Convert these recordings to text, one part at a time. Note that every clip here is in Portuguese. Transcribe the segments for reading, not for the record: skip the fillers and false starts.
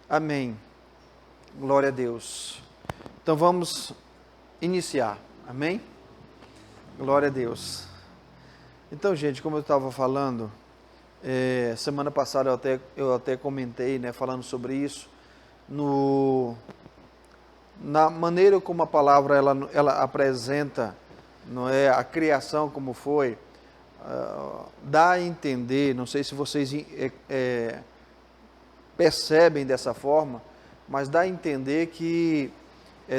Amém. Glória a Deus. Então vamos iniciar. Amém? Glória a Deus. Então, gente, como eu estava falando, semana passada eu até comentei, né, falando sobre isso, na maneira como a palavra ela apresenta, não é, a criação como foi, dá a entender, não sei se vocês percebem dessa forma, mas dá a entender que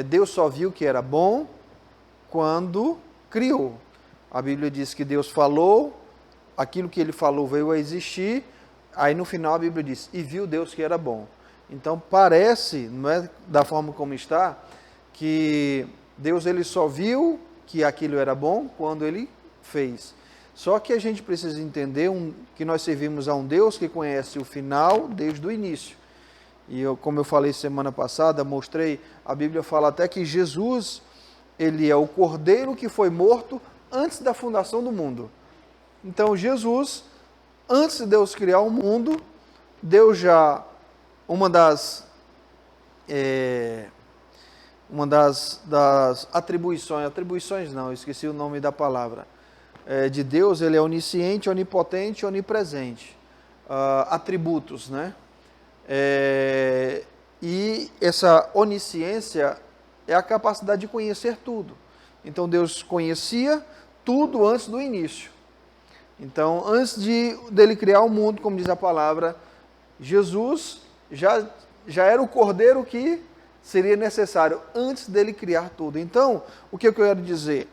Deus só viu que era bom quando criou. A Bíblia diz que Deus falou, aquilo que Ele falou veio a existir, aí no final a Bíblia diz, e viu Deus que era bom. Então parece, não é da forma como está, que Deus ele só viu que aquilo era bom quando Ele fez. Só que a gente precisa entender que nós servimos a um Deus que conhece o final desde o início. E como eu falei semana passada, mostrei, a Bíblia fala até que Jesus, ele é o Cordeiro que foi morto antes da fundação do mundo. Então Jesus, antes de Deus criar o mundo, Deus já, uma das atribuições não, eu esqueci o nome da palavra, de Deus, ele é onisciente, onipotente, onipresente, atributos, né? E essa onisciência é a capacidade de conhecer tudo. Então Deus conhecia tudo antes do início. Então, antes dele criar o mundo, como diz a palavra, Jesus já era o Cordeiro que seria necessário antes dele criar tudo. Então, o que eu quero dizer?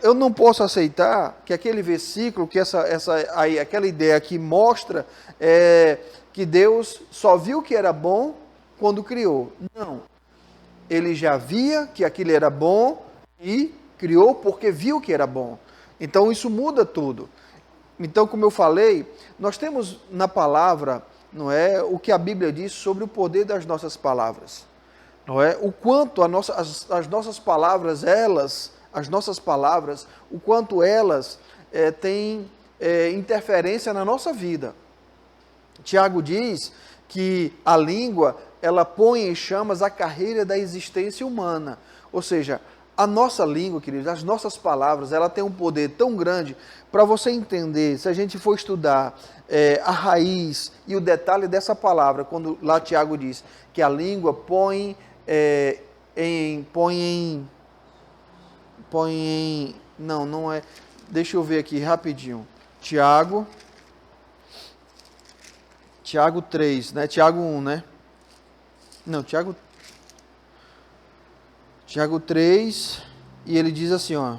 Eu não posso aceitar que aquele versículo, que aquela ideia que mostra que Deus só viu que era bom quando criou. Não. Ele já via que aquilo era bom e criou porque viu que era bom. Então isso muda tudo. Então, como eu falei, nós temos na palavra, não é, o que a Bíblia diz sobre o poder das nossas palavras. Não é? O quanto as nossas palavras, o quanto elas têm interferência na nossa vida. Tiago diz que a língua, ela põe em chamas a carreira da existência humana. Ou seja, a nossa língua, queridos, as nossas palavras, ela tem um poder tão grande. Para você entender, se a gente for estudar a raiz e o detalhe dessa palavra, quando lá Tiago diz que a língua não é, deixa eu ver aqui rapidinho, Tiago 3, né? Tiago 1, né? Não, Tiago 3, e ele diz assim, ó,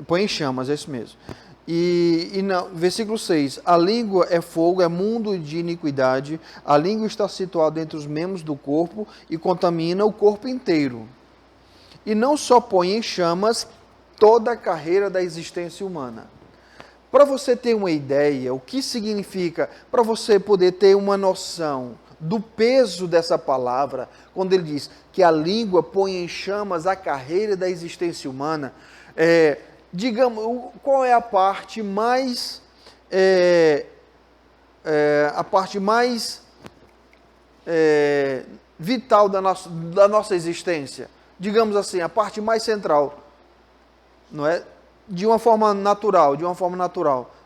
põe em chamas, é isso mesmo. E versículo 6, a língua é fogo, é mundo de iniquidade, a língua está situada entre os membros do corpo e contamina o corpo inteiro. E não só põe em chamas toda a carreira da existência humana. Para você ter uma ideia, o que significa, para você poder ter uma noção do peso dessa palavra, quando ele diz que a língua põe em chamas a carreira da existência humana, digamos, qual é a parte mais vital da nossa existência? Digamos assim, a parte mais central, não é? De uma forma natural.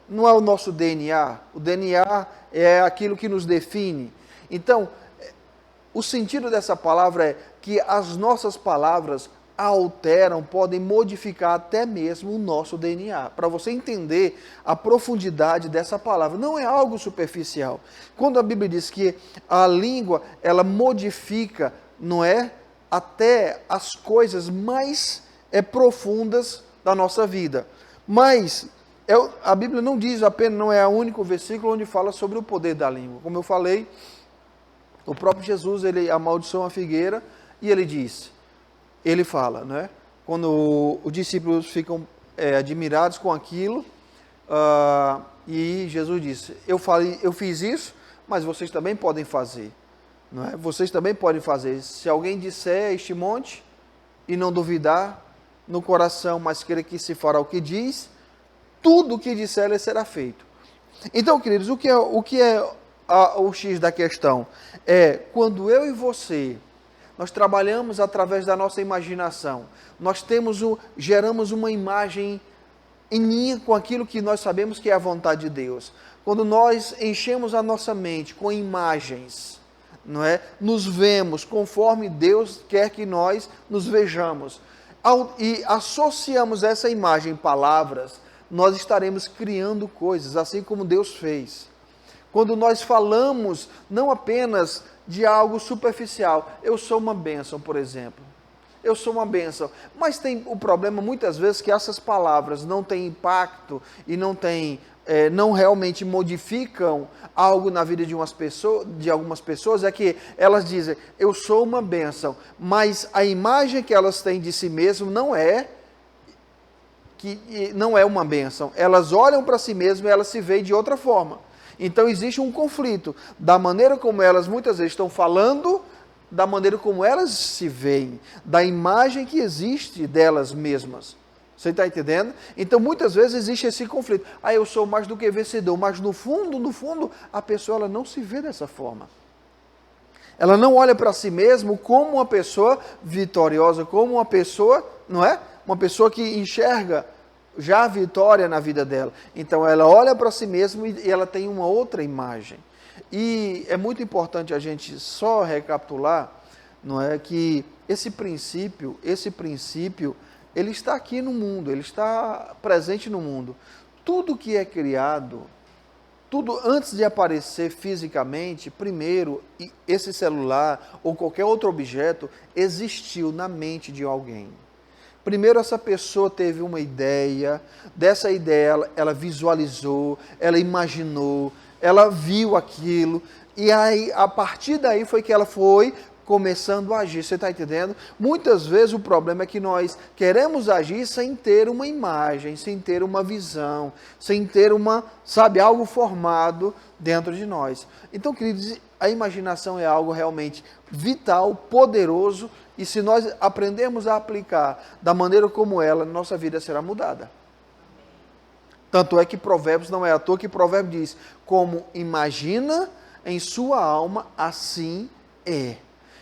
Não é o nosso DNA. O DNA é aquilo que nos define. Então, o sentido dessa palavra é que as nossas palavras alteram, podem modificar até mesmo o nosso DNA. Para você entender a profundidade dessa palavra, não é algo superficial. Quando a Bíblia diz que a língua, ela modifica, não é? Até as coisas mais profundas da nossa vida. Mas a Bíblia não diz apenas, não é o único versículo onde fala sobre o poder da língua. Como eu falei, o próprio Jesus, ele amaldiçoou uma figueira e ele fala, né? Quando os discípulos ficam admirados com aquilo, e Jesus disse, eu fiz isso, mas vocês também podem fazer. Não é? Vocês também podem fazer. Se alguém disser este monte e não duvidar no coração, mas crer que se fará o que diz, tudo o que disser lhe será feito. Então, queridos, o que é o X da questão. É quando eu e você, nós trabalhamos através da nossa imaginação. Nós geramos uma imagem em linha com aquilo que nós sabemos que é a vontade de Deus. Quando nós enchemos a nossa mente com imagens, não é? Nos vemos conforme Deus quer que nós nos vejamos. E associamos essa imagem em palavras, nós estaremos criando coisas, assim como Deus fez. Quando nós falamos não apenas de algo superficial, eu sou uma bênção, por exemplo. Eu sou uma bênção. Mas tem o problema muitas vezes que essas palavras não têm impacto e não realmente modificam algo na vida de algumas pessoas, é que elas dizem, eu sou uma bênção, mas a imagem que elas têm de si mesmo não é uma bênção. Elas olham para si mesmas e elas se veem de outra forma. Então existe um conflito da maneira como elas muitas vezes estão falando, da maneira como elas se veem, da imagem que existe delas mesmas. Você está entendendo? Então muitas vezes existe esse conflito. Eu sou mais do que vencedor, mas no fundo, a pessoa ela não se vê dessa forma. Ela não olha para si mesma como uma pessoa vitoriosa, como uma pessoa, não é? Uma pessoa que enxerga já a vitória na vida dela. Então ela olha para si mesma e ela tem uma outra imagem. E é muito importante a gente só recapitular, não é, que esse princípio, ele está aqui no mundo, ele está presente no mundo. Tudo que é criado, tudo antes de aparecer fisicamente, primeiro, esse celular ou qualquer outro objeto existiu na mente de alguém. Primeiro essa pessoa teve uma ideia, dessa ideia ela visualizou, ela imaginou, ela viu aquilo, e aí a partir daí foi que ela foi começando a agir. Você está entendendo? Muitas vezes o problema é que nós queremos agir sem ter uma imagem, sem ter uma visão, sem ter algo formado dentro de nós. Então, queridos, a imaginação é algo realmente vital, poderoso, e se nós aprendermos a aplicar da maneira como ela, nossa vida será mudada. Tanto é que Provérbios, não é à toa que Provérbios diz, como imagina em sua alma, assim é.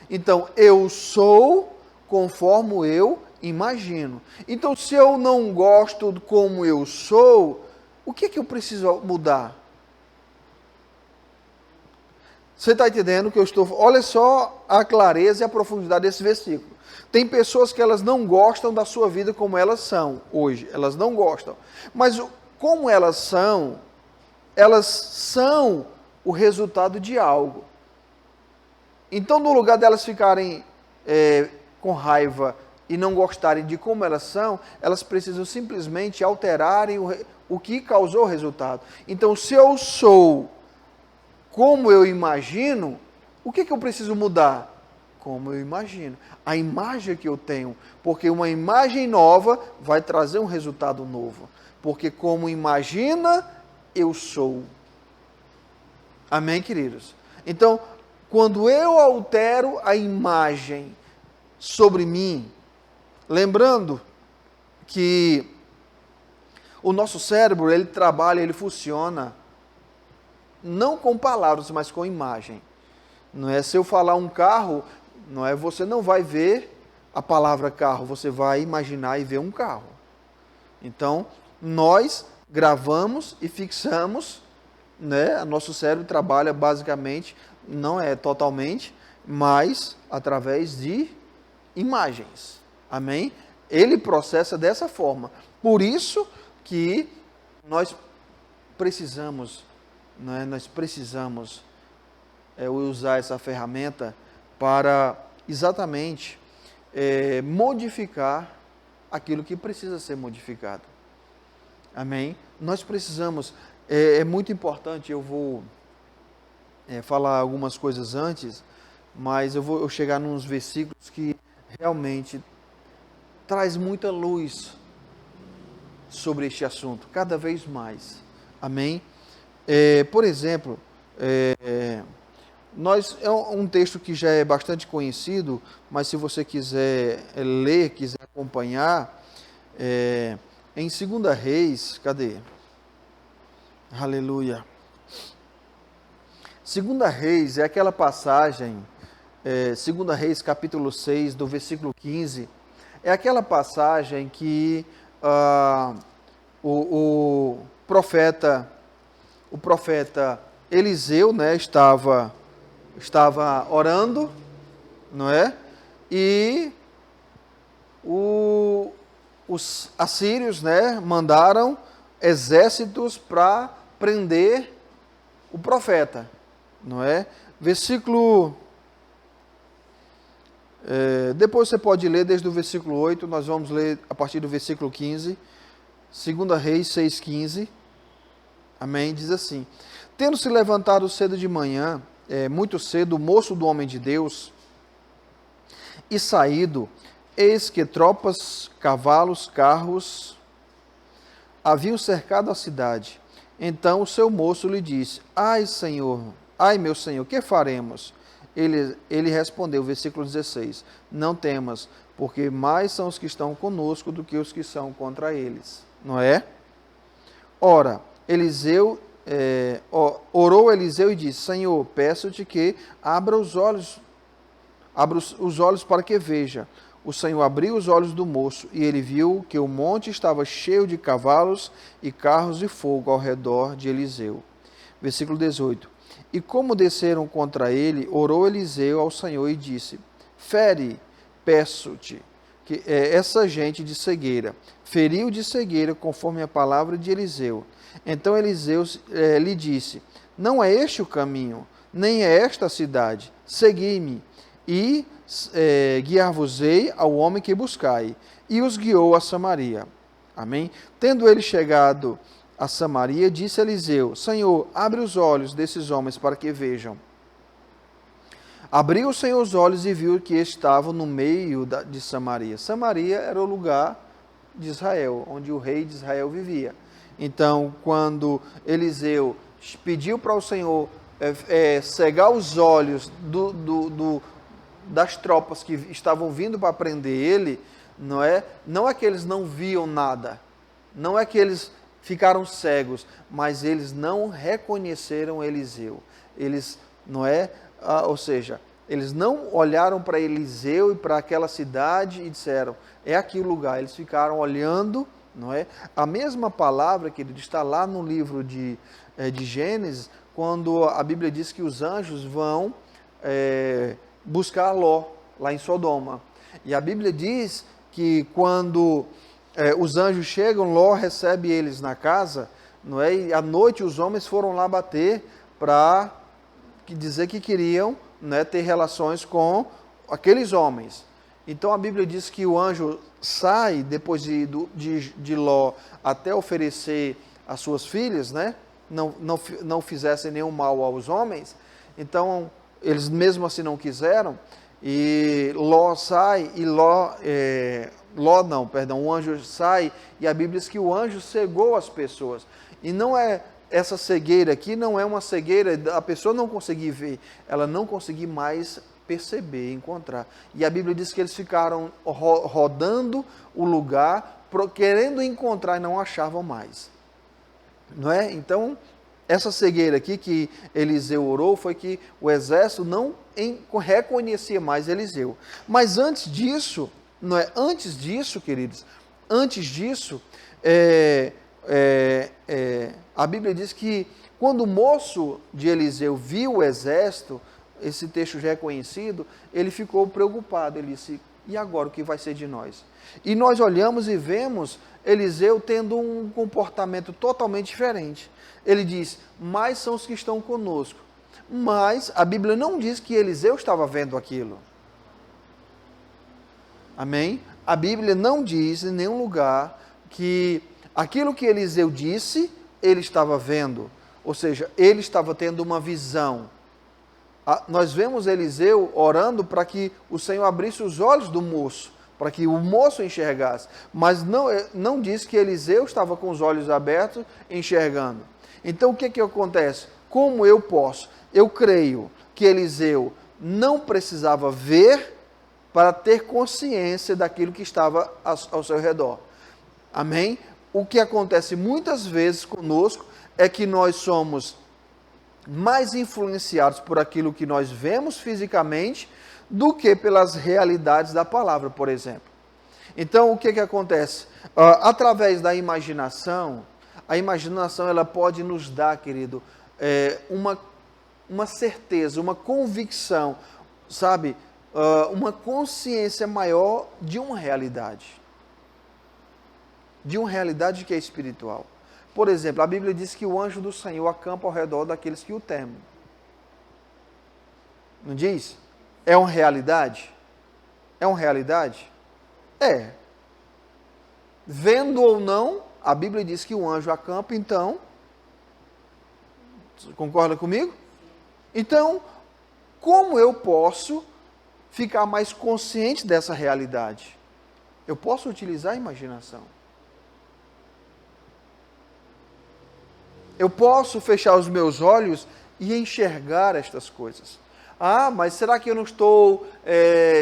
Então, eu sou conforme eu imagino. Então, se eu não gosto como eu sou, o que eu preciso mudar? Você está entendendo que eu estou... Olha só a clareza e a profundidade desse versículo. Tem pessoas que elas não gostam da sua vida como elas são hoje. Elas não gostam. Mas como elas são o resultado de algo. Então, no lugar delas ficarem com raiva e não gostarem de como elas são, elas precisam simplesmente alterarem o que causou o resultado. Então, se eu sou como eu imagino, o que eu preciso mudar? Como eu imagino. A imagem que eu tenho. Porque uma imagem nova vai trazer um resultado novo. Porque como imagina, eu sou. Amém, queridos? Então, quando eu altero a imagem sobre mim, lembrando que o nosso cérebro, ele trabalha, ele funciona não com palavras, mas com imagem. Não é se eu falar um carro, não é, você não vai ver a palavra carro, você vai imaginar e ver um carro. Então, nós gravamos e fixamos, né? Nosso cérebro trabalha basicamente, não é totalmente, mas através de imagens. Amém? Ele processa dessa forma. Por isso que nós precisamos, né? Nós precisamos usar essa ferramenta para exatamente modificar aquilo que precisa ser modificado. Amém? Nós precisamos, é muito importante, eu vou falar algumas coisas antes, mas eu vou chegar nos versículos que realmente traz muita luz sobre este assunto, cada vez mais. Amém? Por exemplo, é um texto que já é bastante conhecido, mas se você quiser ler, quiser acompanhar, em 2 Reis, cadê? Aleluia. Segunda Reis é aquela passagem, Segunda Reis capítulo 6, do versículo 15, é aquela passagem que o profeta Eliseu, né, estava orando, não é? E os assírios, né, mandaram exércitos para prender o profeta, não é? Depois você pode ler desde o versículo 8, nós vamos ler a partir do versículo 15, 2 Reis 6,15, amém? Diz assim: tendo se levantado cedo de manhã, muito cedo, o moço do homem de Deus, e saído, eis que tropas, cavalos, carros, haviam cercado a cidade. Então o seu moço lhe disse: ai, Senhor, ai, meu Senhor, que faremos? Ele respondeu, versículo 16: não temas, porque mais são os que estão conosco do que os que são contra eles. Não é? Ora, orou Eliseu e disse: Senhor, peço-te que abra os olhos para que veja. O Senhor abriu os olhos do moço, e ele viu que o monte estava cheio de cavalos e carros de fogo ao redor de Eliseu. Versículo 18. E como desceram contra ele, orou Eliseu ao Senhor e disse: fere, peço-te, que essa gente de cegueira. Feriu de cegueira, conforme a palavra de Eliseu. Então Eliseu lhe disse: não é este o caminho, nem é esta a cidade. Segui-me, e guiar-vos-ei ao homem que buscai. E os guiou a Samaria. Amém? Tendo ele chegado a Samaria, disse Eliseu: Senhor, abre os olhos desses homens para que vejam. Abriu o Senhor os olhos e viu que estavam no meio de Samaria. Samaria era o lugar de Israel, onde o rei de Israel vivia. Então, quando Eliseu pediu para o Senhor cegar os olhos das tropas que estavam vindo para prender ele, não é que eles não viam nada, não é que eles ficaram cegos, mas eles não reconheceram Eliseu. Eles, ou seja, eles não olharam para Eliseu e para aquela cidade e disseram: é aqui o lugar. Eles ficaram olhando, não é? A mesma palavra, querido, está lá no livro de Gênesis, quando a Bíblia diz que os anjos vão buscar Ló, lá em Sodoma. E a Bíblia diz que quando os anjos chegam, Ló recebe eles na casa, não é? E à noite os homens foram lá bater para dizer que queriam, né, ter relações com aqueles homens. Então a Bíblia diz que o anjo sai depois de Ló até oferecer as suas filhas, né? Não fizessem nenhum mal aos homens. Então eles mesmo assim não quiseram, e Ló sai, e o anjo sai, e a Bíblia diz que o anjo cegou as pessoas. E não é essa cegueira aqui, não é uma cegueira a pessoa não conseguir ver, ela não conseguir mais perceber, encontrar. E a Bíblia diz que eles ficaram rodando o lugar, querendo encontrar e não achavam mais. Não é? Então, essa cegueira aqui que Eliseu orou foi que o exército não reconhecia mais Eliseu. Mas antes disso, não é? Antes disso, queridos, a Bíblia diz que quando o moço de Eliseu viu o exército, esse texto já é conhecido, ele ficou preocupado. Ele disse: e agora o que vai ser de nós? E nós olhamos e vemos Eliseu tendo um comportamento totalmente diferente. Ele diz: mais são os que estão conosco. Mas a Bíblia não diz que Eliseu estava vendo aquilo. Amém? A Bíblia não diz em nenhum lugar que aquilo que Eliseu disse, ele estava vendo. Ou seja, ele estava tendo uma visão. Nós vemos Eliseu orando para que o Senhor abrisse os olhos do moço, para que o moço enxergasse. Mas não diz que Eliseu estava com os olhos abertos enxergando. Então o que acontece? Como eu posso? Eu creio que Eliseu não precisava ver para ter consciência daquilo que estava ao seu redor. Amém? O que acontece muitas vezes conosco é que nós somos mais influenciados por aquilo que nós vemos fisicamente do que pelas realidades da palavra, por exemplo. Então, o que acontece? Através da imaginação, a imaginação ela pode nos dar, querido, uma certeza, uma convicção, sabe? Uma consciência maior de uma realidade. De uma realidade que é espiritual. Por exemplo, a Bíblia diz que o anjo do Senhor acampa ao redor daqueles que o temem. Não diz? É uma realidade? É uma realidade? É. Vendo ou não, a Bíblia diz que o anjo acampa, então... Concorda comigo? Então, como eu posso ficar mais consciente dessa realidade? Eu posso utilizar a imaginação. Eu posso fechar os meus olhos e enxergar estas coisas. Ah, mas será que eu não estou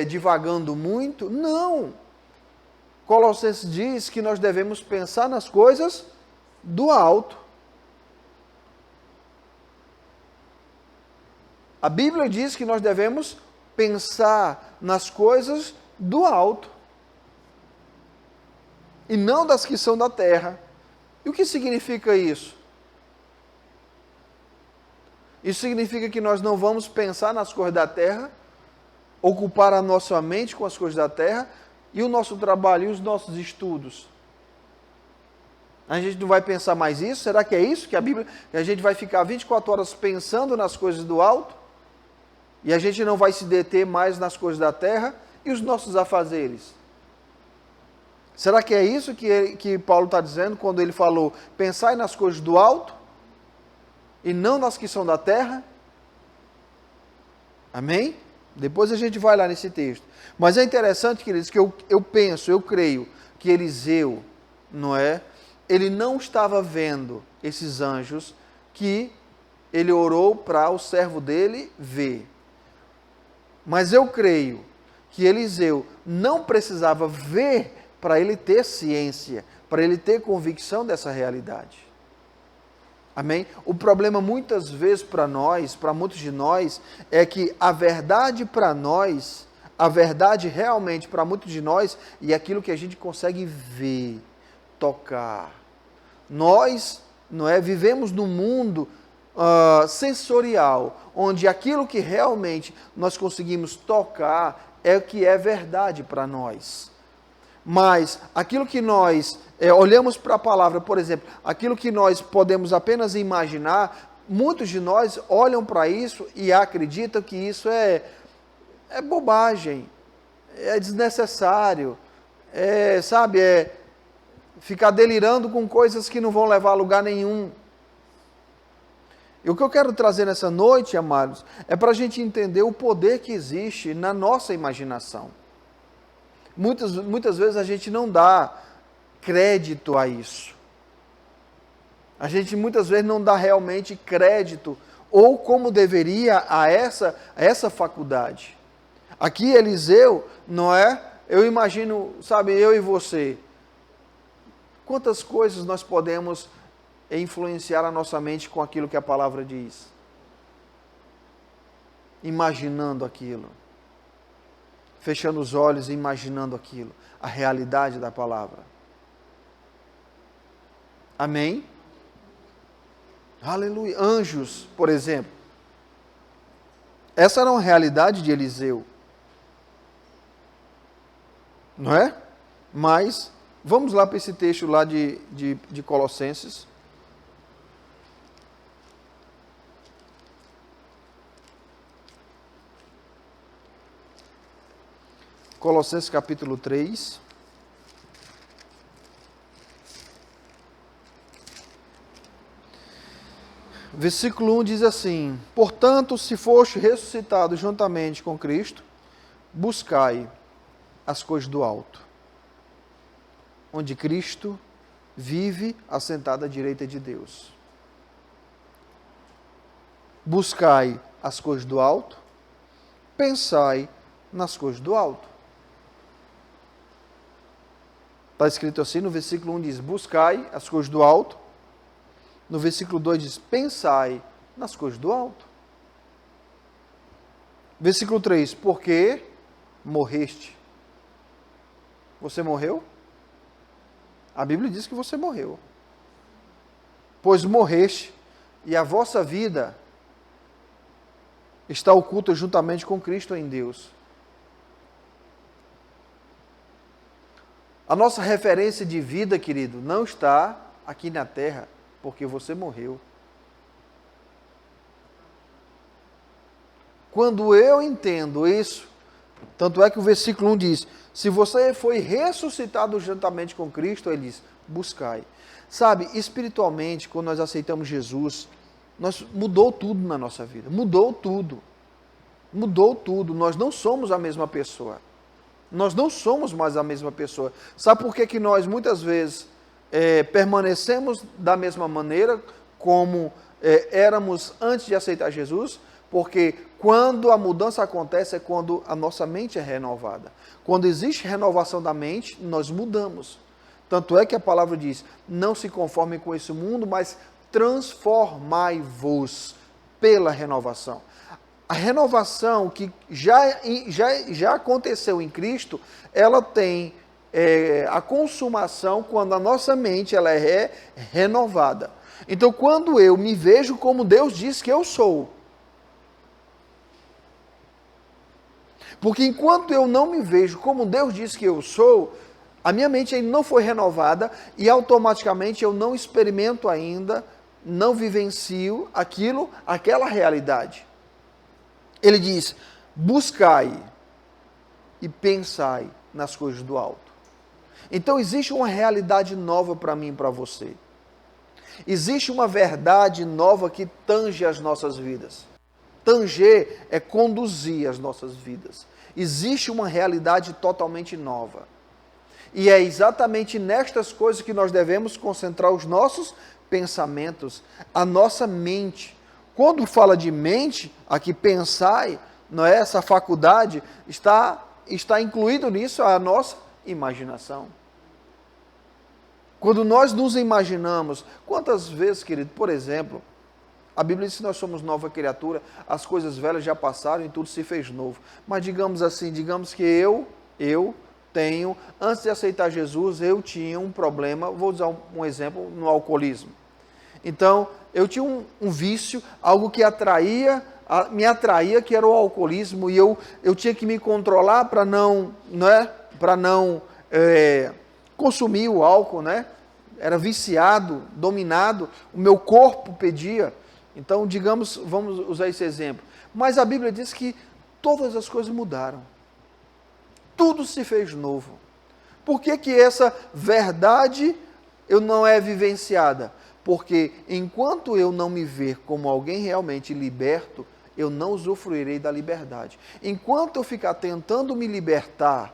divagando muito? Não. Colossenses diz que nós devemos pensar nas coisas do alto. A Bíblia diz que nós devemos pensar nas coisas do alto. E não das que são da terra. E o que significa isso? Isso significa que nós não vamos pensar nas coisas da terra, ocupar a nossa mente com as coisas da terra, e o nosso trabalho e os nossos estudos. A gente não vai pensar mais isso? Será que é isso que a gente vai ficar 24 horas pensando nas coisas do alto? E a gente não vai se deter mais nas coisas da terra e os nossos afazeres? Será que é isso que Paulo está dizendo quando ele falou, pensai nas coisas do alto e não nas que são da terra? Amém? Depois a gente vai lá nesse texto. Mas é interessante, queridos, que eu creio que Eliseu, não é? Ele não estava vendo esses anjos que ele orou para o servo dele ver. Mas eu creio que Eliseu não precisava ver para ele ter ciência, para ele ter convicção dessa realidade. Amém? O problema muitas vezes para nós, para muitos de nós, é que a verdade para nós, a verdade realmente para muitos de nós, é aquilo que a gente consegue ver, tocar. Nós, não é, vivemos num mundo sensorial, onde aquilo que realmente nós conseguimos tocar é o que é verdade para nós. Mas aquilo que nós olhamos para a palavra, por exemplo, aquilo que nós podemos apenas imaginar, muitos de nós olham para isso e acreditam que isso é bobagem, é desnecessário, é ficar delirando com coisas que não vão levar a lugar nenhum. E o que eu quero trazer nessa noite, amados, é para a gente entender o poder que existe na nossa imaginação. Muitas vezes a gente não dá crédito a isso. A gente muitas vezes não dá realmente crédito, ou como deveria, a essa faculdade. Aqui Eliseu, não é? Eu imagino, sabe, eu e você, quantas coisas nós podemos influenciar a nossa mente com aquilo que a palavra diz. Imaginando aquilo. Fechando os olhos e imaginando aquilo. A realidade da palavra. Amém? Aleluia. Anjos, por exemplo. Essa era uma realidade de Eliseu. Não é? Mas, vamos lá para esse texto lá de Colossenses. Colossenses capítulo 3. Versículo 1 diz assim: portanto, se foste ressuscitado juntamente com Cristo, buscai as coisas do alto, onde Cristo vive assentado à direita de Deus. Buscai as coisas do alto, pensai nas coisas do alto. Está escrito assim, no versículo 1 diz, buscai as coisas do alto. No versículo 2 diz, pensai nas coisas do alto. Versículo 3, porque morreste. Você morreu? A Bíblia diz que você morreu. Pois morreste, e a vossa vida está oculta juntamente com Cristo em Deus. A nossa referência de vida, querido, não está aqui na terra, porque você morreu. Quando eu entendo isso, tanto é que o versículo 1 diz, se você foi ressuscitado juntamente com Cristo, ele diz, buscai. Sabe, espiritualmente, quando nós aceitamos Jesus, mudou tudo na nossa vida, mudou tudo. Mudou tudo, nós não somos a mesma pessoa. Nós não somos mais a mesma pessoa. Sabe por que nós muitas vezes permanecemos da mesma maneira como éramos antes de aceitar Jesus? Porque quando a mudança acontece é quando a nossa mente é renovada. Quando existe renovação da mente, nós mudamos. Tanto é que a palavra diz, não se conformem com esse mundo, mas transformai-vos pela renovação. A renovação que já aconteceu em Cristo, ela tem a consumação quando a nossa mente ela é renovada. Então, quando eu me vejo como Deus diz que eu sou, porque enquanto eu não me vejo como Deus diz que eu sou, a minha mente ainda não foi renovada e automaticamente eu não experimento ainda, não vivencio aquela realidade. Ele diz, buscai e pensai nas coisas do alto. Então existe uma realidade nova para mim e para você. Existe uma verdade nova que tange as nossas vidas. Tanger é conduzir as nossas vidas. Existe uma realidade totalmente nova. E é exatamente nestas coisas que nós devemos concentrar os nossos pensamentos, a nossa mente. Quando fala de mente, aqui pensai, não é? Essa faculdade está incluído nisso a nossa imaginação. Quando nós nos imaginamos, quantas vezes, querido, por exemplo, a Bíblia diz que nós somos nova criatura, as coisas velhas já passaram e tudo se fez novo. Mas digamos assim, digamos que eu tenho, antes de aceitar Jesus, eu tinha um problema, vou usar um exemplo, no alcoolismo. Então, eu tinha um vício, algo que me atraía, que era o alcoolismo, e eu tinha que me controlar para não consumir o álcool, né? Era viciado, dominado, o meu corpo pedia. Então, digamos, vamos usar esse exemplo. Mas a Bíblia diz que todas as coisas mudaram. Tudo se fez novo. Por que essa verdade não é vivenciada? Porque enquanto eu não me ver como alguém realmente liberto, eu não usufruirei da liberdade. Enquanto eu ficar tentando me libertar,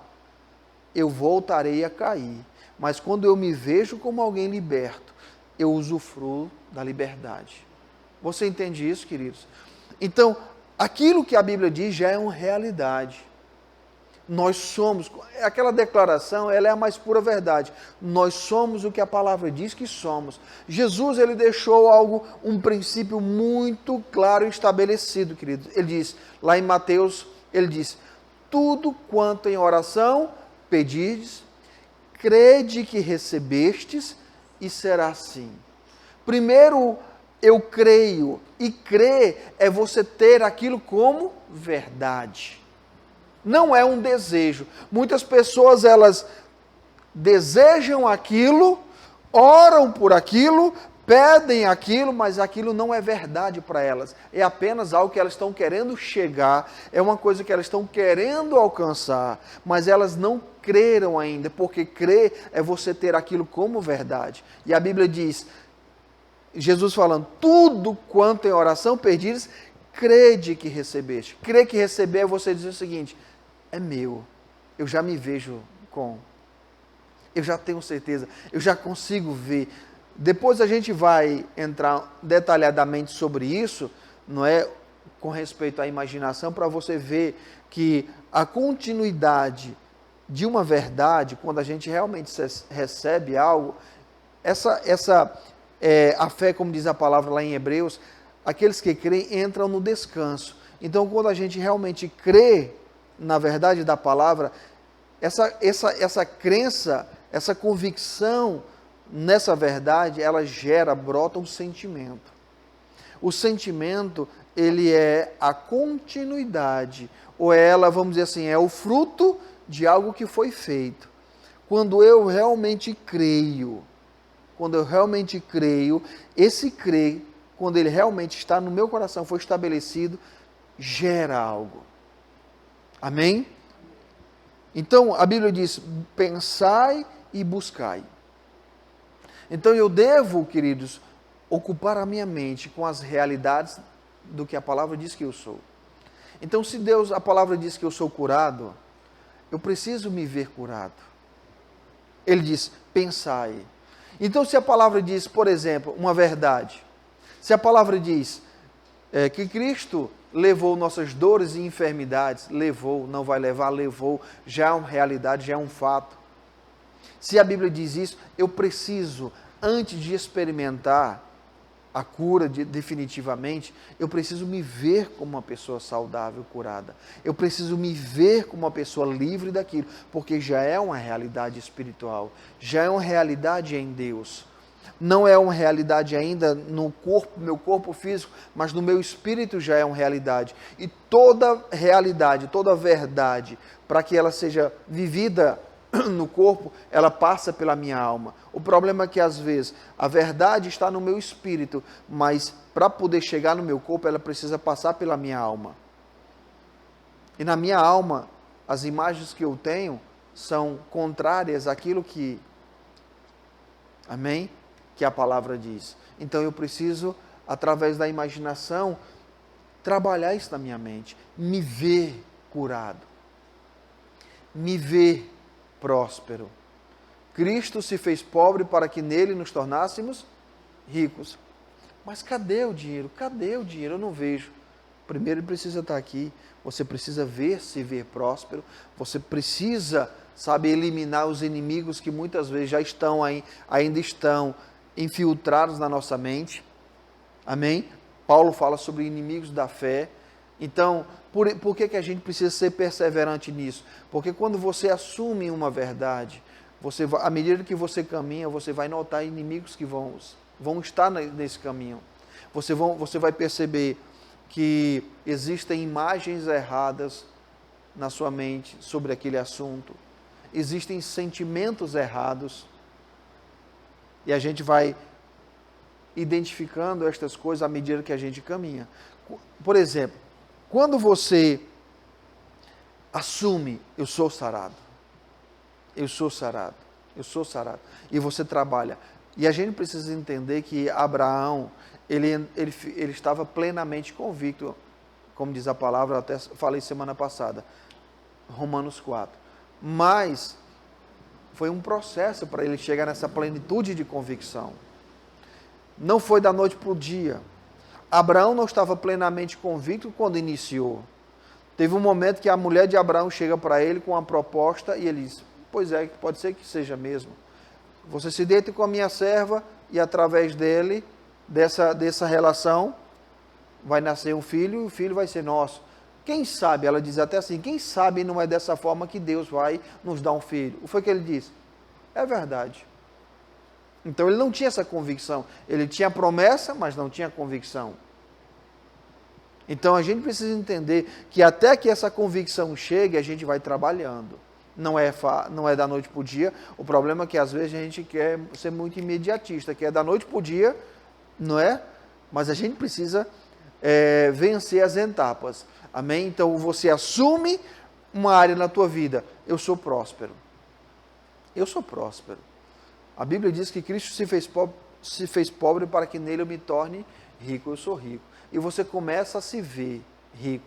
eu voltarei a cair. Mas quando eu me vejo como alguém liberto, eu usufruo da liberdade. Você entende isso, queridos? Então, aquilo que a Bíblia diz já é uma realidade. Nós somos, aquela declaração, ela é a mais pura verdade. Nós somos o que a palavra diz que somos. Jesus, ele deixou um princípio muito claro e estabelecido, querido. Ele diz, lá em Mateus, ele diz, tudo quanto em oração pedirdes, crede que recebestes e será assim. Primeiro, eu creio, e crer é você ter aquilo como verdade. Não é um desejo. Muitas pessoas, elas desejam aquilo, oram por aquilo, pedem aquilo, mas aquilo não é verdade para elas. É apenas algo que elas estão querendo chegar, é uma coisa que elas estão querendo alcançar, mas elas não creram ainda, porque crer é você ter aquilo como verdade. E a Bíblia diz, Jesus falando, tudo quanto em oração pedires, crede que recebeste. Crer que receber é você dizer o seguinte, é meu, eu já me vejo com, eu já tenho certeza, eu já consigo ver. Depois a gente vai entrar detalhadamente sobre isso, não é, com respeito à imaginação, para você ver que a continuidade de uma verdade, quando a gente realmente recebe algo, a fé, como diz a palavra lá em Hebreus, aqueles que creem entram no descanso. Então, quando a gente realmente crê na verdade da palavra, essa crença, essa convicção nessa verdade, ela brota um sentimento. O sentimento, ele é a continuidade, ou ela, vamos dizer assim, é o fruto de algo que foi feito. Quando eu realmente creio, esse crer, quando ele realmente está no meu coração, foi estabelecido, gera algo. Amém? Então, a Bíblia diz, pensai e buscai. Então, eu devo, queridos, ocupar a minha mente com as realidades do que a palavra diz que eu sou. Então, se a palavra diz que eu sou curado, eu preciso me ver curado. Ele diz, pensai. Então, se a palavra diz, por exemplo, uma verdade, se a palavra diz que Cristo levou nossas dores e enfermidades, levou, não vai levar, levou, já é uma realidade, já é um fato. Se a Bíblia diz isso, eu preciso, antes de experimentar a cura definitivamente, eu preciso me ver como uma pessoa saudável, curada. Eu preciso me ver como uma pessoa livre daquilo, porque já é uma realidade espiritual, já é uma realidade em Deus. Não é uma realidade ainda no corpo, meu corpo físico, mas no meu espírito já é uma realidade. E toda realidade, toda verdade, para que ela seja vivida no corpo, ela passa pela minha alma. O problema é que às vezes a verdade está no meu espírito, mas para poder chegar no meu corpo, ela precisa passar pela minha alma. E na minha alma, as imagens que eu tenho são contrárias àquilo que, amém? Que a palavra diz. Então eu preciso, através da imaginação, trabalhar isso na minha mente, me ver curado, me ver próspero. Cristo se fez pobre para que nele nos tornássemos ricos. Mas cadê o dinheiro? Cadê o dinheiro? Eu não vejo. Primeiro ele precisa estar aqui. Você precisa se ver próspero. Você precisa, eliminar os inimigos que muitas vezes já estão aí, ainda estão infiltrados na nossa mente. Amém? Paulo fala sobre inimigos da fé. Então, por que a gente precisa ser perseverante nisso? Porque quando você assume uma verdade, à medida que você caminha, você vai notar inimigos que vão estar nesse caminho. Você vai perceber que existem imagens erradas na sua mente sobre aquele assunto. Existem sentimentos errados. E a gente vai identificando estas coisas à medida que a gente caminha. Por exemplo, quando você assume, eu sou sarado, e você trabalha. E a gente precisa entender que Abraão, ele estava plenamente convicto, como diz a palavra, eu até falei semana passada, Romanos 4. Mas foi um processo para ele chegar nessa plenitude de convicção. Não foi da noite para o dia. Abraão não estava plenamente convicto quando iniciou. Teve um momento que a mulher de Abraão chega para ele com uma proposta e ele diz, pois é, pode ser que seja mesmo. Você se deita com a minha serva e através dele, dessa relação, vai nascer um filho e o filho vai ser nosso. Quem sabe, ela diz até assim, quem sabe não é dessa forma que Deus vai nos dar um filho. O que foi que ele disse? É verdade. Então ele não tinha essa convicção. Ele tinha a promessa, mas não tinha convicção. Então a gente precisa entender que até que essa convicção chegue, a gente vai trabalhando. Não é da noite para o dia. O problema é que às vezes a gente quer ser muito imediatista, que é da noite para o dia, não é? Mas a gente precisa vencer as etapas. Amém? Então você assume uma área na tua vida. Eu sou próspero. Eu sou próspero. A Bíblia diz que Cristo se fez pobre para que nele eu me torne rico. Eu sou rico. E você começa a se ver rico.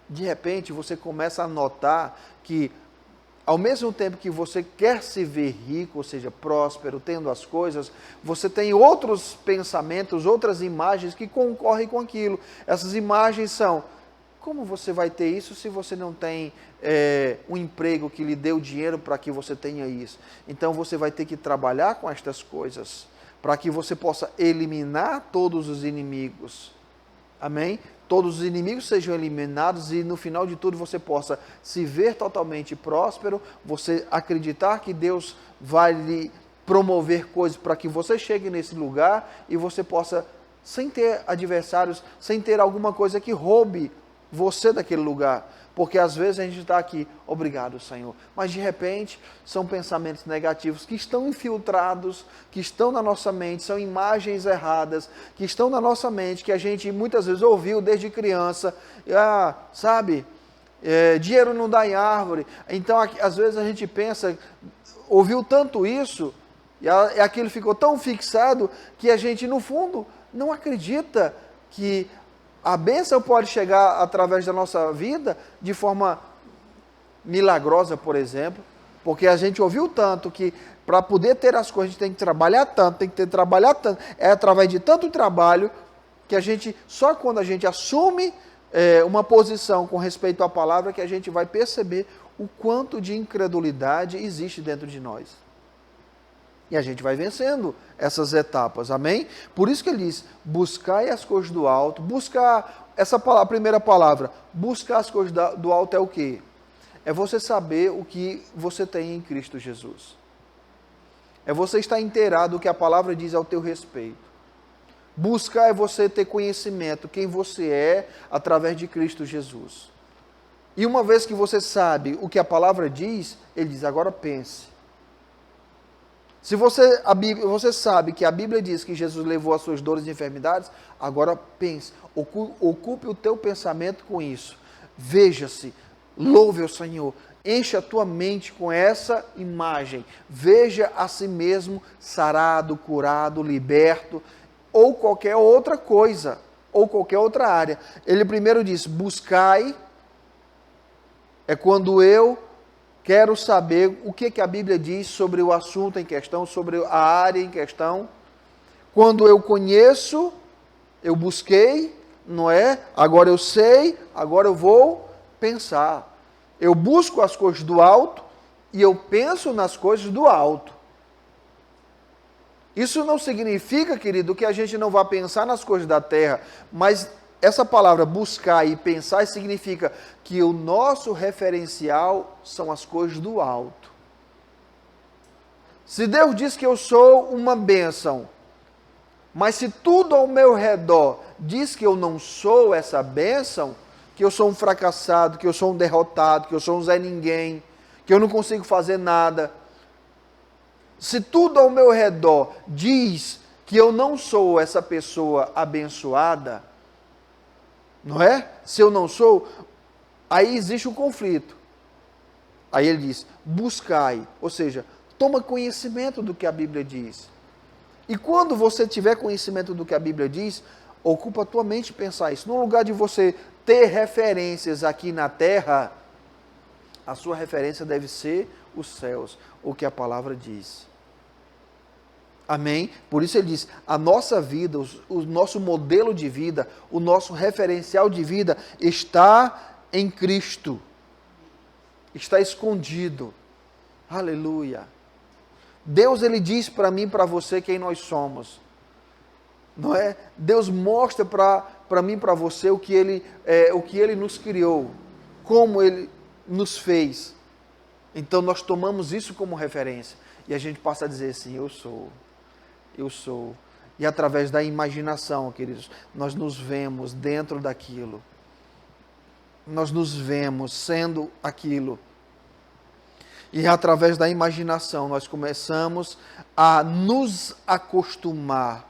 De repente você começa a notar que ao mesmo tempo que você quer se ver rico, ou seja, próspero, tendo as coisas, você tem outros pensamentos, outras imagens que concorrem com aquilo. Essas imagens são, como você vai ter isso se você não tem um emprego que lhe dê o dinheiro para que você tenha isso? Então você vai ter que trabalhar com estas coisas, para que você possa eliminar todos os inimigos. Amém? Todos os inimigos sejam eliminados e no final de tudo você possa se ver totalmente próspero, você acreditar que Deus vai lhe promover coisas para que você chegue nesse lugar e você possa, sem ter adversários, sem ter alguma coisa que roube você daquele lugar. Porque às vezes a gente está aqui, obrigado Senhor, mas de repente são pensamentos negativos que estão infiltrados, que estão na nossa mente, são imagens erradas, que estão na nossa mente, que a gente muitas vezes ouviu desde criança, sabe, dinheiro não dá em árvore. Então às vezes a gente pensa, ouviu tanto isso, e aquilo ficou tão fixado, que a gente no fundo não acredita que a bênção pode chegar através da nossa vida de forma milagrosa, por exemplo, porque a gente ouviu tanto que para poder ter as coisas a gente tem que trabalhar tanto, é através de tanto trabalho que a gente, só quando a gente assume uma posição com respeito à palavra que a gente vai perceber o quanto de incredulidade existe dentro de nós. E a gente vai vencendo essas etapas, amém? Por isso que ele diz, buscai as coisas do alto, buscar, essa palavra, a primeira palavra, buscar as coisas do alto é o quê? É você saber o que você tem em Cristo Jesus. É você estar inteirado do que a palavra diz ao teu respeito. Buscar é você ter conhecimento, quem você é, através de Cristo Jesus. E uma vez que você sabe o que a palavra diz, ele diz, agora pense. Se você sabe que a Bíblia diz que Jesus levou as suas dores e enfermidades, agora pense, ocupe o teu pensamento com isso. Veja-se, louve ao Senhor, enche a tua mente com essa imagem. Veja a si mesmo sarado, curado, liberto, ou qualquer outra coisa, ou qualquer outra área. Ele primeiro diz, buscai, é quando eu quero saber o que a Bíblia diz sobre o assunto em questão, sobre a área em questão. Quando eu conheço, eu busquei, não é? Agora eu sei, agora eu vou pensar. Eu busco as coisas do alto e eu penso nas coisas do alto. Isso não significa, querido, que a gente não vá pensar nas coisas da terra, mas essa palavra buscar e pensar significa que o nosso referencial são as coisas do alto. Se Deus diz que eu sou uma bênção, mas se tudo ao meu redor diz que eu não sou essa bênção, que eu sou um fracassado, que eu sou um derrotado, que eu sou um Zé Ninguém, que eu não consigo fazer nada, se tudo ao meu redor diz que eu não sou essa pessoa abençoada, não é? Se eu não sou, aí existe um conflito. Aí ele diz, buscai, ou seja, toma conhecimento do que a Bíblia diz. E quando você tiver conhecimento do que a Bíblia diz, ocupa a tua mente pensar isso. No lugar de você ter referências aqui na terra, a sua referência deve ser os céus, o que a palavra diz. Amém? Por isso ele diz, a nossa vida, o nosso modelo de vida, o nosso referencial de vida está em Cristo. Está escondido. Aleluia. Deus, ele diz para mim e para você quem nós somos. Não é? Deus mostra para mim e para você o que ele nos criou, como ele nos fez. Então nós tomamos isso como referência e a gente passa a dizer assim, eu sou. E através da imaginação, queridos, nós nos vemos dentro daquilo. Nós nos vemos sendo aquilo. E através da imaginação nós começamos a nos acostumar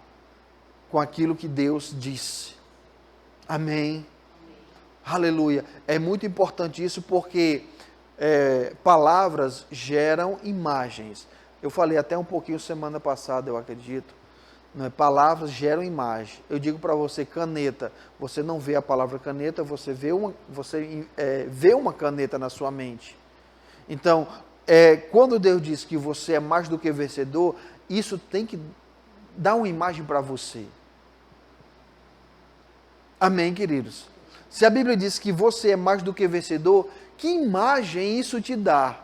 com aquilo que Deus disse. Amém? Aleluia. É muito importante isso porque palavras geram imagens. Eu falei até um pouquinho semana passada, eu acredito. Né? Palavras geram imagem. Eu digo para você, caneta. Você não vê a palavra caneta, você vê uma caneta na sua mente. Então, quando Deus diz que você é mais do que vencedor, isso tem que dar uma imagem para você. Amém, queridos? Se a Bíblia diz que você é mais do que vencedor, que imagem isso te dá?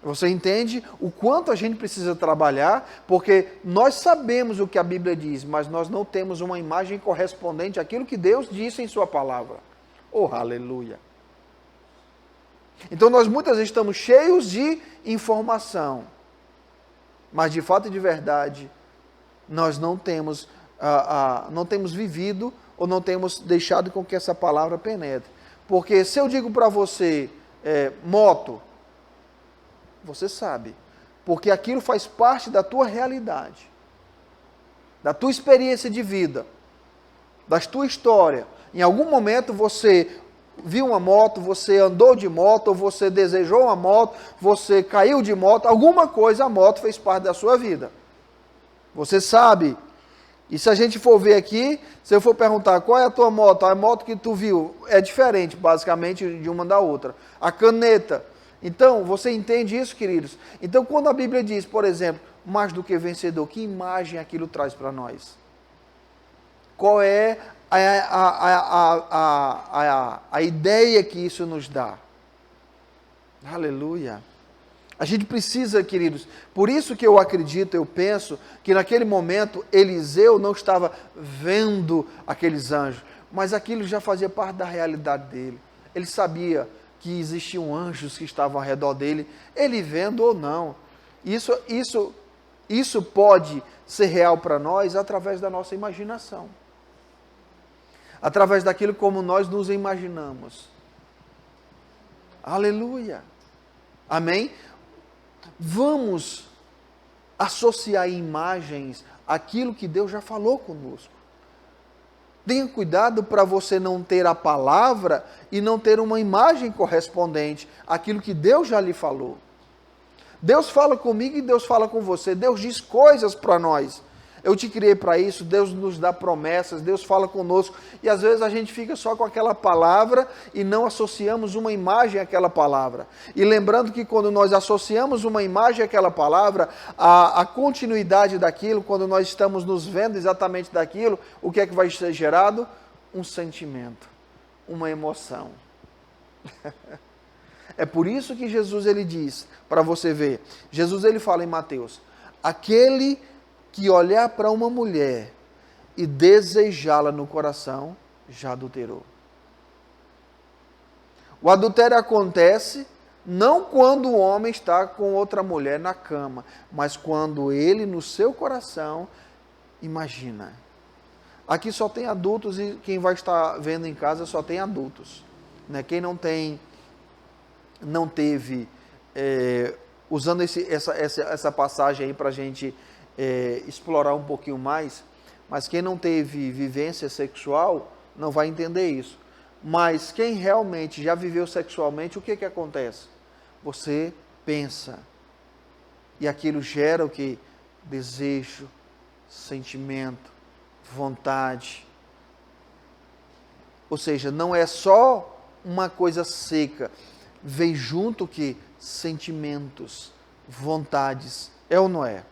Você entende o quanto a gente precisa trabalhar, porque nós sabemos o que a Bíblia diz, mas nós não temos uma imagem correspondente àquilo que Deus disse em sua palavra. Oh, aleluia! Então nós muitas vezes estamos cheios de informação, mas de fato e de verdade, nós não temos vivido ou não temos deixado com que essa palavra penetre. Porque se eu digo para você, moto, você sabe, porque aquilo faz parte da tua realidade, da tua experiência de vida, da tua história. Em algum momento você viu uma moto, você andou de moto, ou você desejou uma moto, você caiu de moto, alguma coisa a moto fez parte da sua vida. Você sabe. E se a gente for ver aqui, se eu for perguntar qual é a tua moto, a moto que tu viu é diferente basicamente de uma da outra. A caneta. Então, você entende isso, queridos? Então, quando a Bíblia diz, por exemplo, mais do que vencedor, que imagem aquilo traz para nós? Qual é a ideia que isso nos dá? Aleluia! A gente precisa, queridos, por isso que eu acredito, eu penso, que naquele momento Eliseu não estava vendo aqueles anjos, mas aquilo já fazia parte da realidade dele. Ele sabia que existiam anjos que estavam ao redor dele, ele vendo ou não. Isso pode ser real para nós através da nossa imaginação. Através daquilo como nós nos imaginamos. Aleluia! Amém? Vamos associar imagens àquilo que Deus já falou conosco. Tenha cuidado para você não ter a palavra e não ter uma imagem correspondente àquilo que Deus já lhe falou. Deus fala comigo e Deus fala com você. Deus diz coisas para nós. Eu te criei para isso, Deus nos dá promessas, Deus fala conosco. E às vezes a gente fica só com aquela palavra e não associamos uma imagem àquela palavra. E lembrando que quando nós associamos uma imagem àquela palavra, a continuidade daquilo, quando nós estamos nos vendo exatamente daquilo, o que é que vai ser gerado? Um sentimento, uma emoção. É por isso que Jesus ele diz, para você ver, Jesus ele fala em Mateus, aquele que olhar para uma mulher e desejá-la no coração, já adulterou. O adultério acontece não quando o homem está com outra mulher na cama, mas quando ele no seu coração imagina. Aqui só tem adultos e quem vai estar vendo em casa só tem adultos. Né? Quem não teve, usando essa passagem aí para a gente explorar um pouquinho mais, mas quem não teve vivência sexual não vai entender isso. Mas quem realmente já viveu sexualmente, o que acontece? Você pensa, e aquilo gera o que? Desejo, sentimento, vontade. Ou seja, não é só uma coisa seca, vem junto que sentimentos, vontades, é ou não é?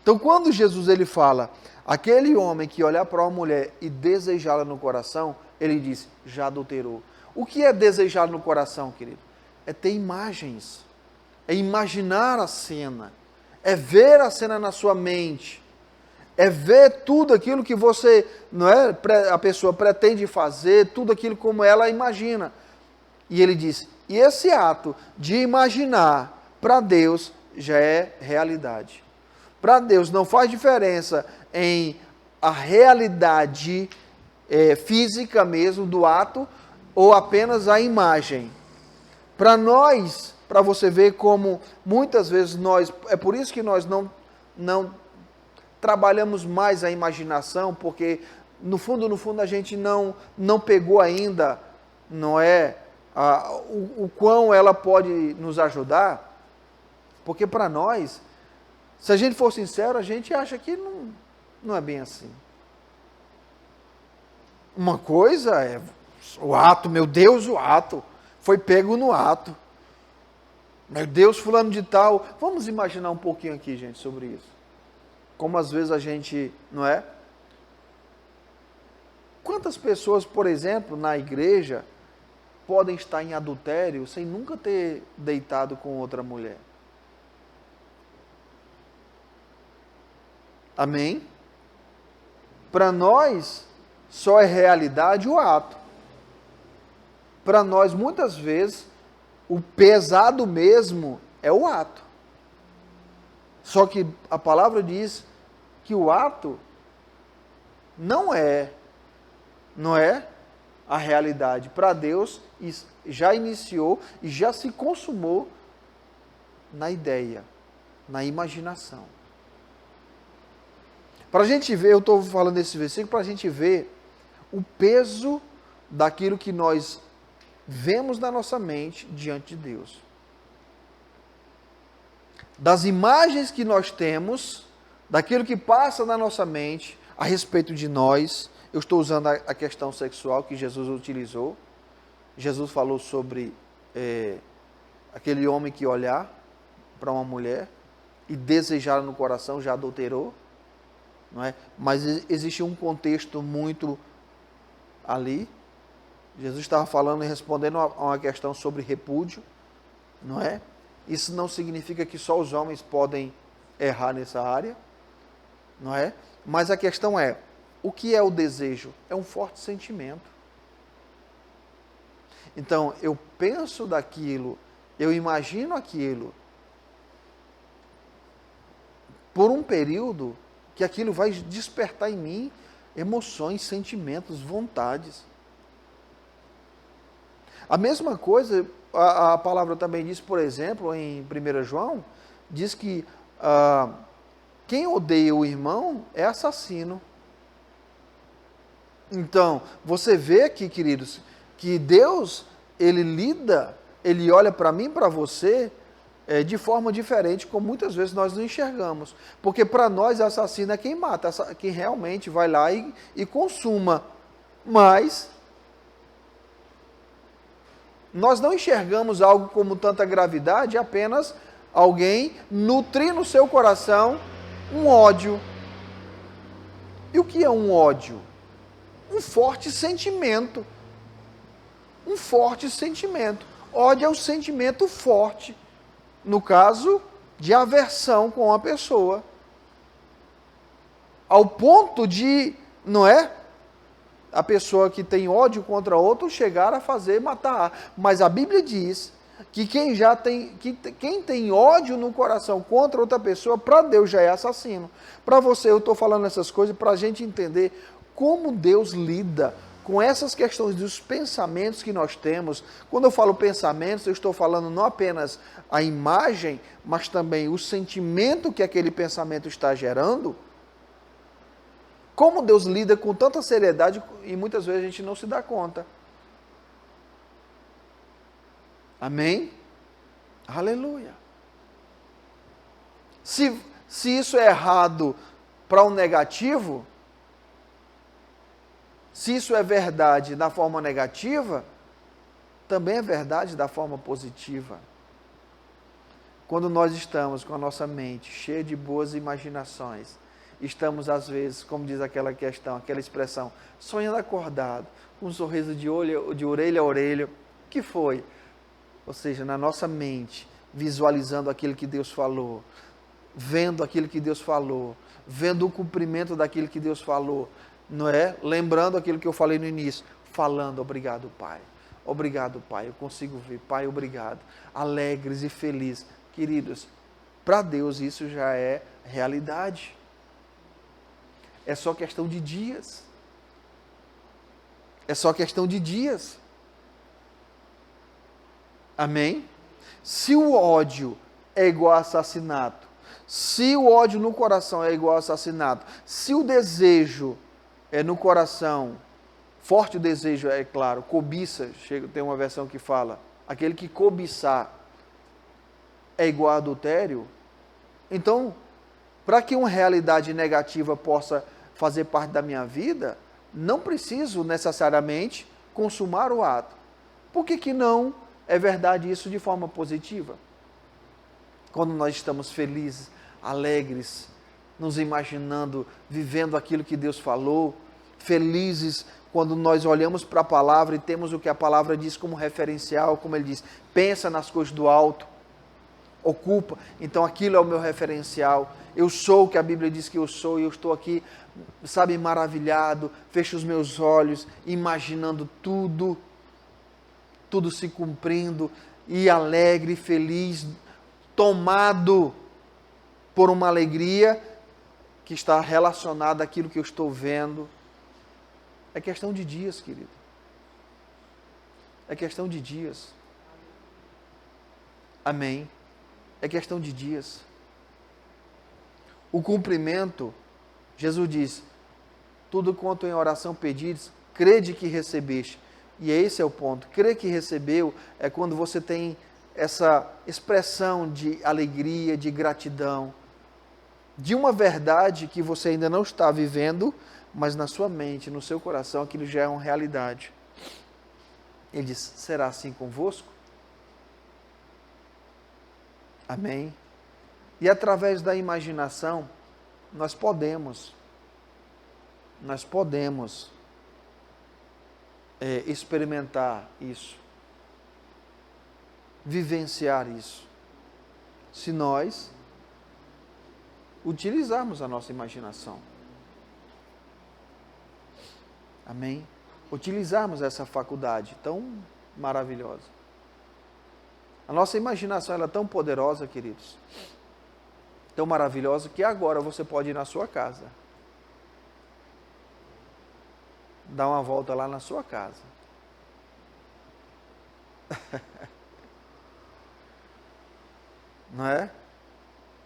Então, quando Jesus ele fala, aquele homem que olhar para uma mulher e desejá-la no coração, ele diz, já adulterou. O que é desejar no coração, querido? É ter imagens, é imaginar a cena, é ver a cena na sua mente, é ver tudo aquilo que você, não é, a pessoa pretende fazer, tudo aquilo como ela imagina. E ele diz, e esse ato de imaginar, para Deus, já é realidade. Para Deus não faz diferença em a realidade física mesmo do ato ou apenas a imagem. Para nós, para você ver como muitas vezes é por isso que nós não trabalhamos mais a imaginação, porque no fundo a gente não pegou ainda, não é, o quão ela pode nos ajudar, porque para nós, se a gente for sincero, a gente acha que não é bem assim. Uma coisa é o ato, meu Deus, o ato. Foi pego no ato. Meu Deus, fulano de tal. Vamos imaginar um pouquinho aqui, gente, sobre isso. Como às vezes a gente, não é? Quantas pessoas, por exemplo, na igreja, podem estar em adultério sem nunca ter deitado com outra mulher. Amém? Para nós, só é realidade o ato. Para nós, muitas vezes, o pesado mesmo é o ato. Só que a palavra diz que o ato não é a realidade. Para Deus, já iniciou e já se consumou na ideia, na imaginação. Para a gente ver, eu estou falando desse versículo para a gente ver o peso daquilo que nós vemos na nossa mente diante de Deus. Das imagens que nós temos, daquilo que passa na nossa mente a respeito de nós. Eu estou usando a questão sexual que Jesus utilizou. Jesus falou sobre aquele homem que olhar para uma mulher e desejar no coração, já adulterou. Não é? Mas existe um contexto muito ali. Jesus estava falando e respondendo a uma questão sobre repúdio, não é? Isso não significa que só os homens podem errar nessa área, não é? Mas a questão é, o que é o desejo? É um forte sentimento. Então, eu penso daquilo, eu imagino aquilo, por um período que aquilo vai despertar em mim emoções, sentimentos, vontades. A mesma coisa, a palavra também diz, por exemplo, em 1 João, diz que quem odeia o irmão é assassino. Então, você vê aqui, queridos, que Deus, Ele olha para mim, para você, de forma diferente, como muitas vezes nós não enxergamos. Porque para nós, assassino é quem mata, quem realmente vai lá e consuma. Mas nós não enxergamos algo como tanta gravidade, apenas alguém nutrir no seu coração um ódio. E o que é um ódio? Um forte sentimento. Um forte sentimento. Ódio é um sentimento forte. No caso de aversão com a pessoa. Ao ponto de, não é? A pessoa que tem ódio contra outro chegar a matar. Mas a Bíblia diz que quem tem ódio no coração contra outra pessoa, para Deus já é assassino. Para você, eu estou falando essas coisas para a gente entender como Deus lida com essas questões dos pensamentos que nós temos. Quando eu falo pensamentos, eu estou falando não apenas a imagem, mas também o sentimento que aquele pensamento está gerando. Como Deus lida com tanta seriedade e muitas vezes a gente não se dá conta. Amém? Aleluia. Se isso é errado para o negativo, se isso é verdade da forma negativa, também é verdade da forma positiva. Quando nós estamos com a nossa mente cheia de boas imaginações, estamos às vezes, como diz aquela questão, aquela expressão, sonhando acordado, com um sorriso de orelha a orelha. O que foi? Ou seja, na nossa mente, visualizando aquilo que Deus falou, vendo aquilo que Deus falou, vendo o cumprimento daquilo que Deus falou, não é? Lembrando aquilo que eu falei no início, falando, obrigado, Pai. Obrigado, Pai. Eu consigo ver, Pai, obrigado. Alegres e felizes. Queridos, para Deus isso já é realidade. É só questão de dias. É só questão de dias. Amém? Se o ódio é igual a assassinato, se o ódio no coração é igual a assassinato, se o desejo é no coração, forte o desejo, é claro, cobiça, tem uma versão que fala, aquele que cobiçar é igual a adultério, então, para que uma realidade negativa possa fazer parte da minha vida, não preciso necessariamente consumar o ato. Por que não é verdade isso de forma positiva? Quando nós estamos felizes, alegres, nos imaginando, vivendo aquilo que Deus falou, felizes quando nós olhamos para a palavra e temos o que a palavra diz como referencial, como ele diz, pensa nas coisas do alto, ocupa, então aquilo é o meu referencial, eu sou o que a Bíblia diz que eu sou, e eu estou aqui, sabe, maravilhado, fecho os meus olhos, imaginando tudo se cumprindo, e alegre, feliz, tomado por uma alegria que está relacionada àquilo que eu estou vendo. É questão de dias, querido. É questão de dias. Amém. É questão de dias. O cumprimento, Jesus diz, tudo quanto em oração pedides, crede que recebeste. E esse é o ponto. Crer que recebeu é quando você tem essa expressão de alegria, de gratidão, de uma verdade que você ainda não está vivendo, mas na sua mente, no seu coração, aquilo já é uma realidade. Ele diz, será assim convosco? Amém? E através da imaginação, nós podemos experimentar isso, vivenciar isso, se nós utilizarmos a nossa imaginação. Amém? Utilizarmos essa faculdade tão maravilhosa. A nossa imaginação ela é tão poderosa, queridos, tão maravilhosa, que agora você pode ir na sua casa, dar uma volta lá na sua casa. Não é?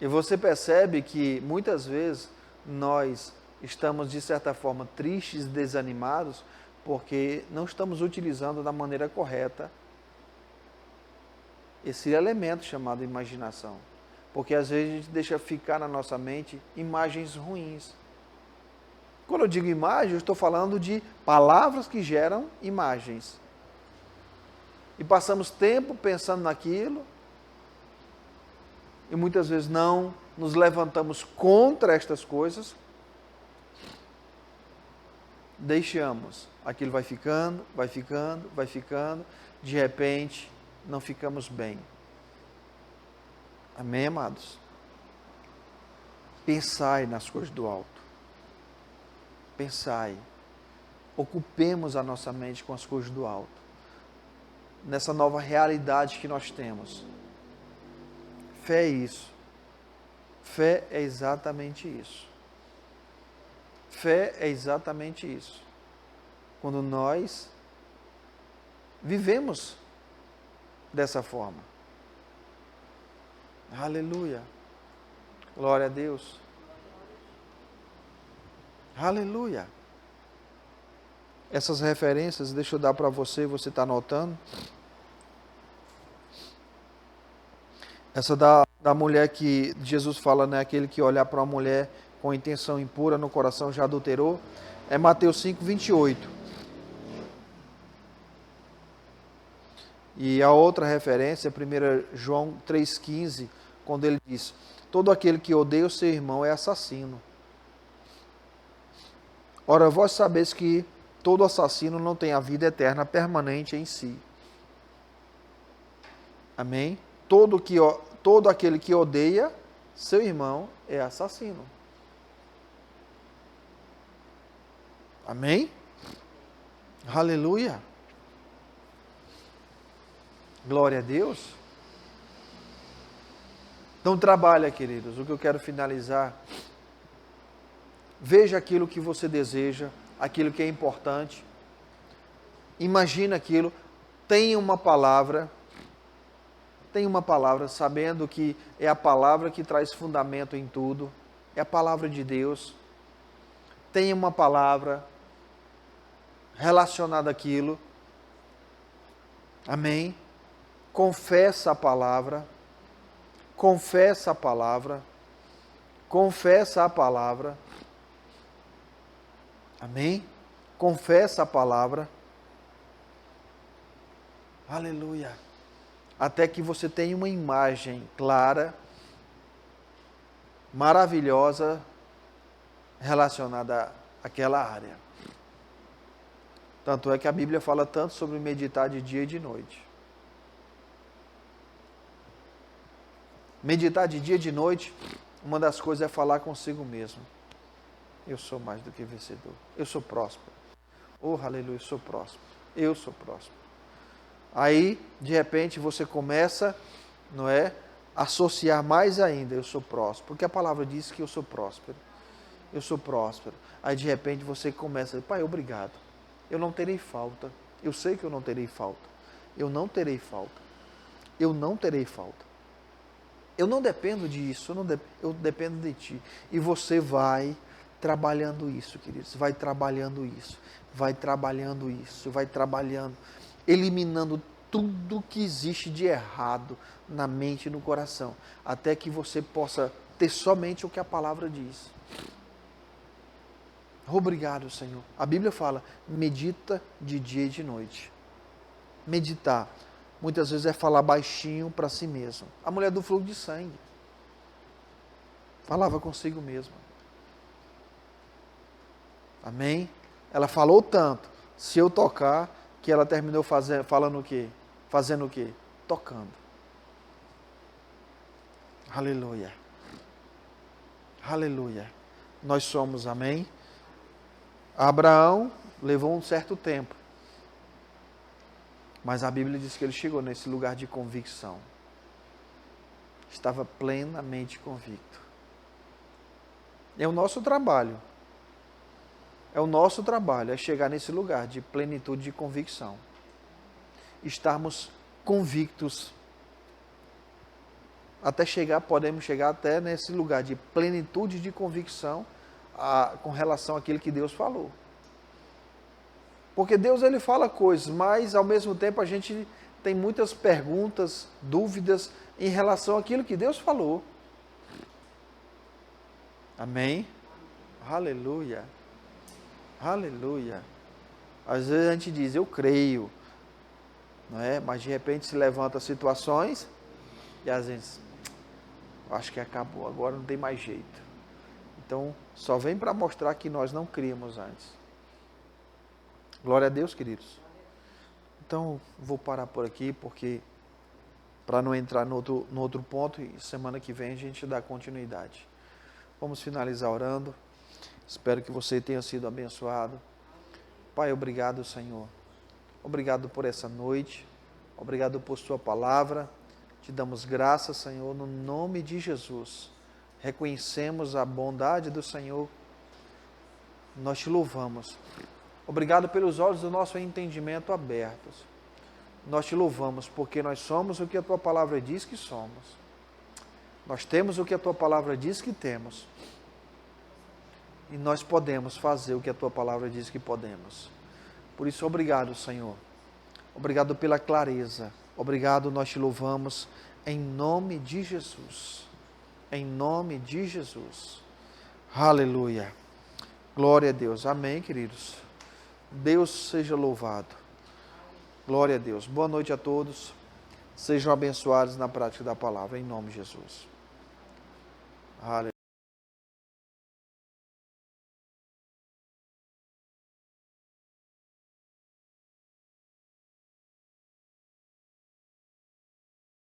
E você percebe que muitas vezes nós estamos de certa forma tristes, desanimados, porque não estamos utilizando da maneira correta esse elemento chamado imaginação. Porque às vezes a gente deixa ficar na nossa mente imagens ruins. Quando eu digo imagem, eu estou falando de palavras que geram imagens. E passamos tempo pensando naquilo, e muitas vezes não nos levantamos contra estas coisas, deixamos, aquilo vai ficando, de repente não ficamos bem. Amém, amados? Pensai nas coisas do alto. Pensai. Ocupemos a nossa mente com as coisas do alto. Nessa nova realidade que nós temos. Fé é isso. Fé é exatamente isso. Fé é exatamente isso. Quando nós vivemos dessa forma. Aleluia. Glória a Deus. Aleluia. Essas referências, deixa eu dar para você está anotando. Essa da mulher que Jesus fala, né? Aquele que olhar para uma mulher com intenção impura no coração já adulterou. É Mateus 5, 28. E a outra referência é 1 João 3,15, quando ele diz, todo aquele que odeia o seu irmão é assassino. Ora, vós sabeis que todo assassino não tem a vida eterna permanente em si. Amém? Todo aquele que odeia seu irmão é assassino. Amém? Aleluia. Glória a Deus. Então trabalha, queridos. O que eu quero finalizar. Veja aquilo que você deseja, aquilo que é importante. Imagina aquilo. Tenha uma palavra, sabendo que é a palavra que traz fundamento em tudo. É a palavra de Deus. Tenha uma palavra relacionada àquilo. Amém? Confessa a palavra. Confessa a palavra. Confessa a palavra. Amém? Confessa a palavra. Aleluia. Até que você tenha uma imagem clara, maravilhosa, relacionada àquela área. Tanto é que a Bíblia fala tanto sobre meditar de dia e de noite. Meditar de dia e de noite, uma das coisas é falar consigo mesmo. Eu sou mais do que vencedor. Eu sou próspero. Oh, aleluia, eu sou próspero. Eu sou próspero. Aí, de repente, você começa, não é, associar mais ainda, eu sou próspero. Porque a palavra diz que eu sou próspero. Eu sou próspero. Aí, de repente, você começa, pai, obrigado. Eu não terei falta. Eu sei que eu não terei falta. Eu não terei falta. Eu não terei falta. Eu não dependo disso, eu dependo de ti. E você vai trabalhando isso, queridos. Vai trabalhando isso. Vai trabalhando isso. Vai trabalhando. Eliminando tudo que existe de errado na mente e no coração. Até que você possa ter somente o que a palavra diz. Obrigado, Senhor. A Bíblia fala, medita de dia e de noite. Meditar, muitas vezes é falar baixinho para si mesmo. A mulher do fluxo de sangue falava consigo mesma. Amém? Ela falou tanto, se eu tocar, que ela terminou falando o quê? Fazendo o quê? Tocando. Aleluia. Aleluia. Nós somos, amém? Abraão levou um certo tempo. Mas a Bíblia diz que ele chegou nesse lugar de convicção. Estava plenamente convicto. É o nosso trabalho. É o nosso trabalho, é chegar nesse lugar de plenitude de convicção. Estarmos convictos. Podemos chegar até nesse lugar de plenitude de convicção com relação àquilo que Deus falou. Porque Deus ele fala coisas, mas ao mesmo tempo a gente tem muitas perguntas, dúvidas em relação àquilo que Deus falou. Amém? Aleluia. Aleluia. Às vezes a gente diz, eu creio, não é? Mas de repente se levanta situações e às vezes, acho que acabou, agora não tem mais jeito. Então, só vem para mostrar que nós não criamos antes. Glória a Deus, queridos. Então, vou parar por aqui, porque para não entrar no outro ponto, e semana que vem a gente dá continuidade. Vamos finalizar orando. Espero que você tenha sido abençoado. Pai, obrigado, Senhor. Obrigado por essa noite. Obrigado por sua palavra. Te damos graças, Senhor, no nome de Jesus. Reconhecemos a bondade do Senhor. Nós te louvamos. Obrigado pelos olhos do nosso entendimento abertos. Nós te louvamos porque nós somos o que a tua palavra diz que somos. Nós temos o que a tua palavra diz que temos. E nós podemos fazer o que a tua palavra diz que podemos. Por isso, obrigado, Senhor. Obrigado pela clareza. Obrigado, nós te louvamos em nome de Jesus. Em nome de Jesus. Aleluia. Glória a Deus. Amém, queridos. Deus seja louvado. Glória a Deus. Boa noite a todos. Sejam abençoados na prática da palavra, em nome de Jesus. Aleluia.